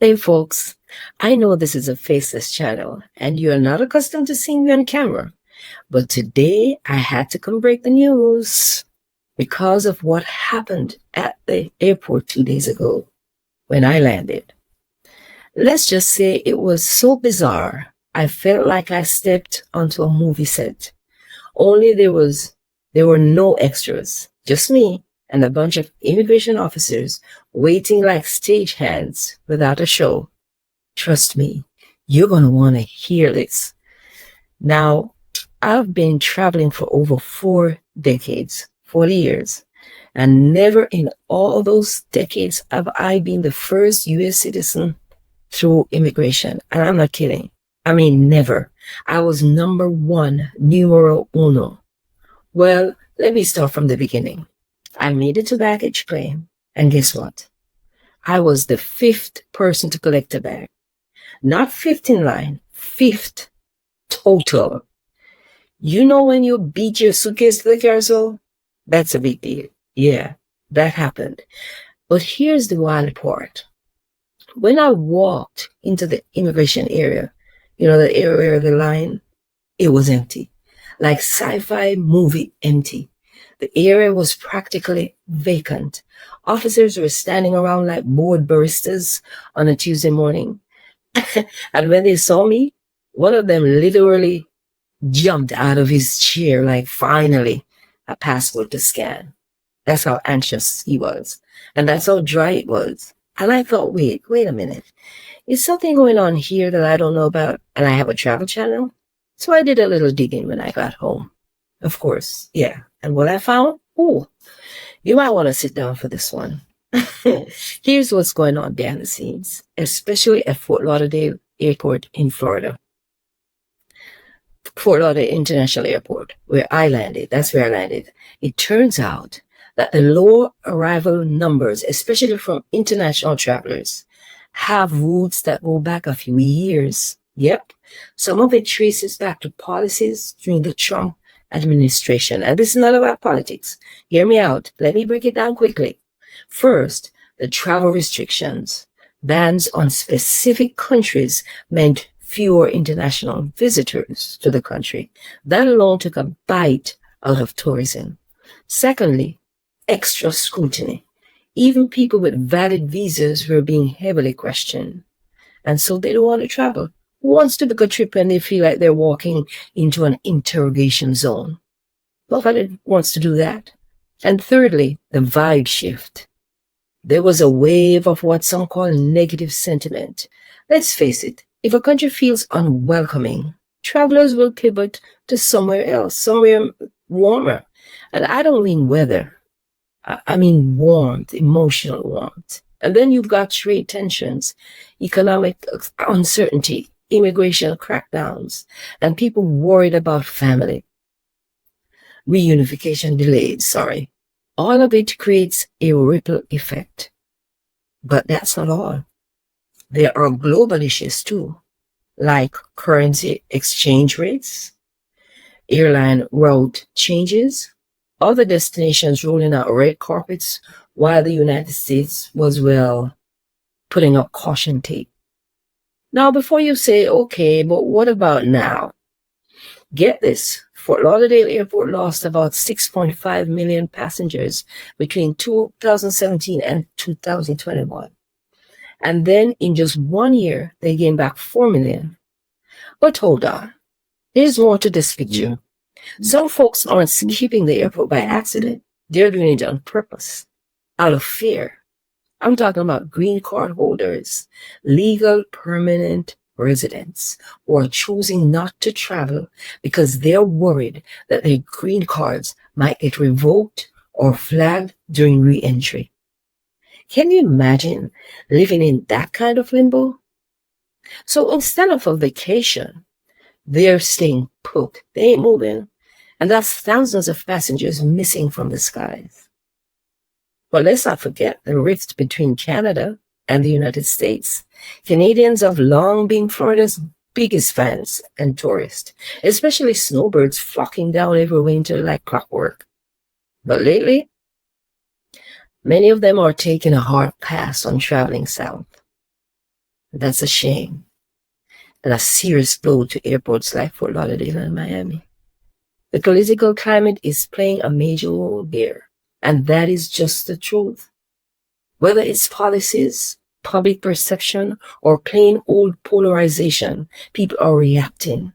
Hey folks, I know this is a faceless channel and you're not accustomed to seeing me on camera, but today I had to come break the news because of what happened at the airport 2 days ago when I landed. Let's just say it was so bizarre, I felt like I stepped onto a movie set. Only there were no extras, just me and a bunch of immigration officers waiting like stagehands without a show. Trust me, you're going to want to hear this. Now, I've been traveling for over 4 decades, 40 years, and never in all those decades have I been the first US citizen through immigration. And I'm not kidding. I mean, never. I was number one, numero uno. Well, let me start from the beginning. I made it to baggage claim, and guess what? I was the fifth person to collect a bag. Not fifth in line, fifth total. You know when you beat your suitcase to the carousel? That's a big deal. Yeah, that happened. But here's the wild part. When I walked into the immigration area, the area of the line, it was empty. Like sci-fi movie empty. The area was practically vacant. Officers were standing around like bored baristas on a Tuesday morning. And when they saw me, one of them literally jumped out of his chair like, finally, a passport to scan. That's how anxious he was. And that's how dry it was. And I thought, wait a minute. Is something going on here that I don't know about? And I have a travel channel? So I did a little digging when I got home. Of course, yeah. And what I found? Oh, you might want to sit down for this one. Here's what's going on behind the scenes, especially at Fort Lauderdale Airport in Florida. Fort Lauderdale International Airport, where I landed. That's where I landed. It turns out that the low arrival numbers, especially from international travelers, have roots that go back a few years. Yep. Some of it traces back to policies during the Trump administration. And this is not about politics. Hear me out. Let me break it down quickly. First, the travel restrictions. Bans on specific countries meant fewer international visitors to the country. That alone took a bite out of tourism. Secondly, extra scrutiny. Even people with valid visas were being heavily questioned. And so they don't want to travel. Who wants to book a trip when they feel like they're walking into an interrogation zone? Nobody wants to do that. And thirdly, the vibe shift. There was a wave of what some call negative sentiment. Let's face it, if a country feels unwelcoming, travelers will pivot to somewhere else, somewhere warmer. And I don't mean weather. I mean warmth, emotional warmth. And then you've got trade tensions, economic uncertainty, immigration crackdowns, and people worried about family. Reunification delays, All of it creates a ripple effect. But that's not all. There are global issues too, like currency exchange rates, airline route changes, other destinations rolling out red carpets while the United States was, putting up caution tape. Now, before you say, okay, but what about now? Get this. Fort Lauderdale Airport lost about 6.5 million passengers between 2017 and 2021. And then in just 1 year, they gained back 4 million. But hold on. There's more to this picture. Some folks aren't skipping the airport by accident. They're doing it on purpose, out of fear. I'm talking about green card holders, legal permanent residents who are choosing not to travel because they're worried that their green cards might get revoked or flagged during re-entry. Can you imagine living in that kind of limbo? So instead of a vacation, they're staying put. They ain't moving. And that's thousands of passengers missing from the skies. But let's not forget the rift between Canada and the United States. Canadians have long been Florida's biggest fans and tourists, especially snowbirds flocking down every winter like clockwork. But lately, many of them are taking a hard pass on traveling south. That's a shame and a serious blow to airports like Fort Lauderdale and Miami. The political climate is playing a major role there, and that is just the truth. Whether it's policies, public perception, or plain old polarization, people are reacting.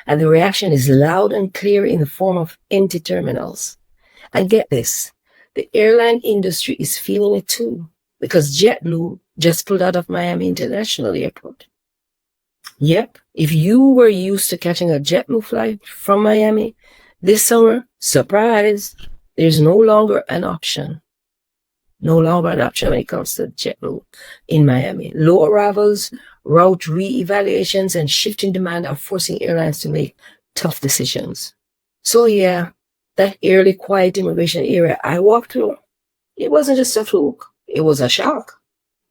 And the reaction is loud and clear in the form of empty terminals. And get this, the airline industry is feeling it too, because JetBlue just pulled out of Miami International Airport. Yep, if you were used to catching a JetBlue flight from Miami this summer, surprise, there's no longer an option. No longer an option when it comes to JetBlue in Miami. Low arrivals, route re-evaluations, and shifting demand are forcing airlines to make tough decisions. So yeah, that early quiet immigration era I walked through, it wasn't just a fluke, it was a shock.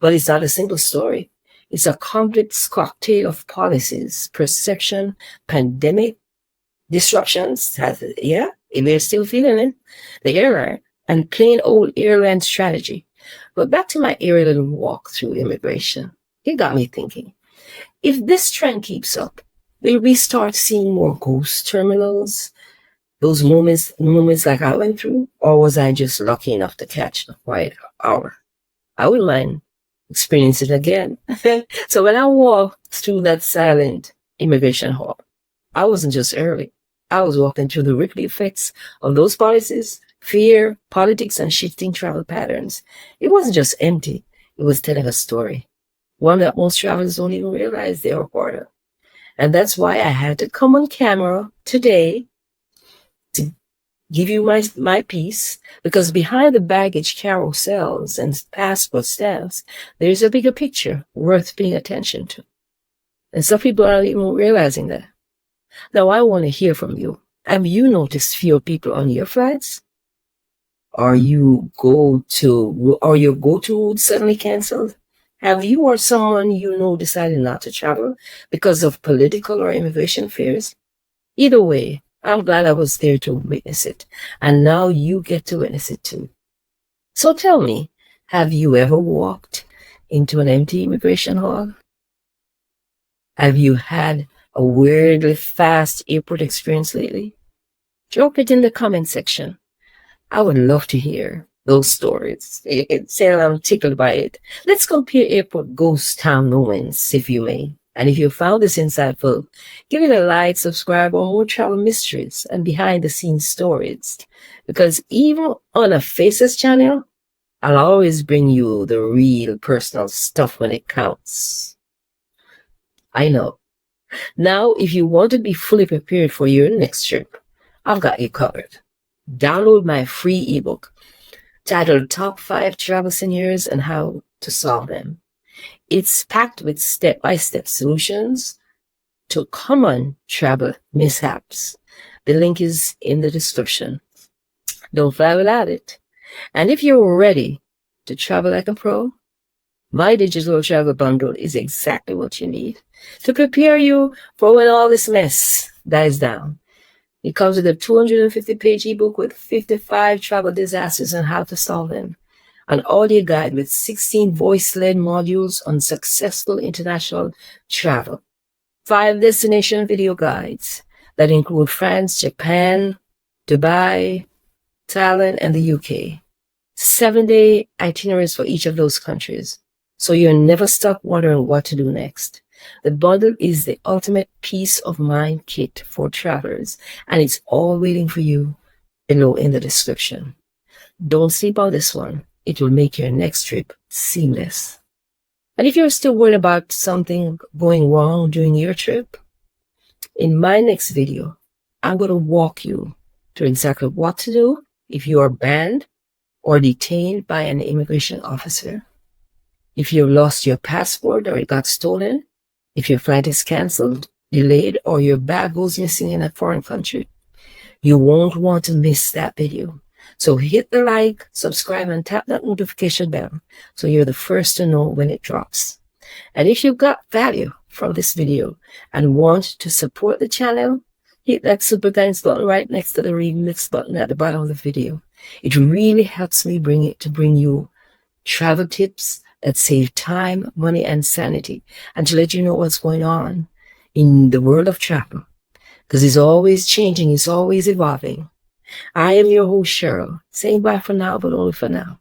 But it's not a simple story. It's a complex cocktail of policies, perception, pandemic, disruptions, we're still feeling it, the airline, and plain old airline strategy. But back to my eerie little walk through immigration. It got me thinking. If this trend keeps up, will we start seeing more ghost terminals? Those moments like I went through? Or was I just lucky enough to catch a quiet hour? I wouldn't mind experiencing it again. So when I walked through that silent immigration hall, I wasn't just early. I was walking through the ripple effects of those policies, fear, politics, and shifting travel patterns. It wasn't just empty. It was telling a story, one that most travelers don't even realize they are part of. And that's why I had to come on camera today to give you my piece, because behind the baggage carousels and passport stamps, there's a bigger picture worth paying attention to. And some people aren't even realizing that. Now, I want to hear from you. Have you noticed fewer people on your flights? Are your go-to route suddenly canceled? Have you or someone you know decided not to travel because of political or immigration fears? Either way, I'm glad I was there to witness it. And now you get to witness it too. So tell me, have you ever walked into an empty immigration hall? Have you had a weirdly fast airport experience lately? Drop it in the comment section. I would love to hear those stories. You can say I'm tickled by it. Let's compare airport ghost town moments, if you may. And if you found this insightful, give it a like, subscribe, or more travel mysteries and behind the scenes stories. Because even on a Faces channel, I'll always bring you the real personal stuff when it counts. I know. Now, if you want to be fully prepared for your next trip, I've got you covered. Download my free ebook titled Top 5 Travel Scenarios and How to Solve Them. It's packed with step-by-step solutions to common travel mishaps. The link is in the description. Don't fly without it. And if you're ready to travel like a pro, my digital travel bundle is exactly what you need to prepare you for when all this mess dies down. It comes with a 250-page ebook with 55 travel disasters and how to solve them, an audio guide with 16 voice-led modules on successful international travel, 5 destination video guides that include France, Japan, Dubai, Thailand, and the UK, 7-day itineraries for each of those countries, so you're never stuck wondering what to do next. The bundle is the ultimate peace of mind kit for travelers, and it's all waiting for you below in the description. Don't sleep on this one. It will make your next trip seamless. And if you're still worried about something going wrong during your trip, in my next video, I'm going to walk you through exactly what to do if you are banned or detained by an immigration officer, if you've lost your passport or it got stolen, if your flight is canceled, delayed, or your bag goes missing in a foreign country. You won't want to miss that video. So hit the like, subscribe, and tap that notification bell so you're the first to know when it drops. And if you got value from this video and want to support the channel, hit that super thanks button right next to the remix button at the bottom of the video. It really helps me bring you travel tips, that save time, money, and sanity, and to let you know what's going on in the world of travel, because it's always changing, it's always evolving. I am your host, Cheryl, saying bye for now, but only for now.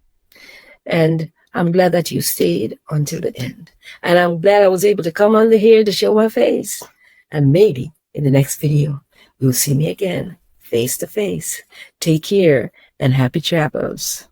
And I'm glad that you stayed until the end. And I'm glad I was able to come under here to show my face. And maybe in the next video, you'll see me again, face to face. Take care and happy travels.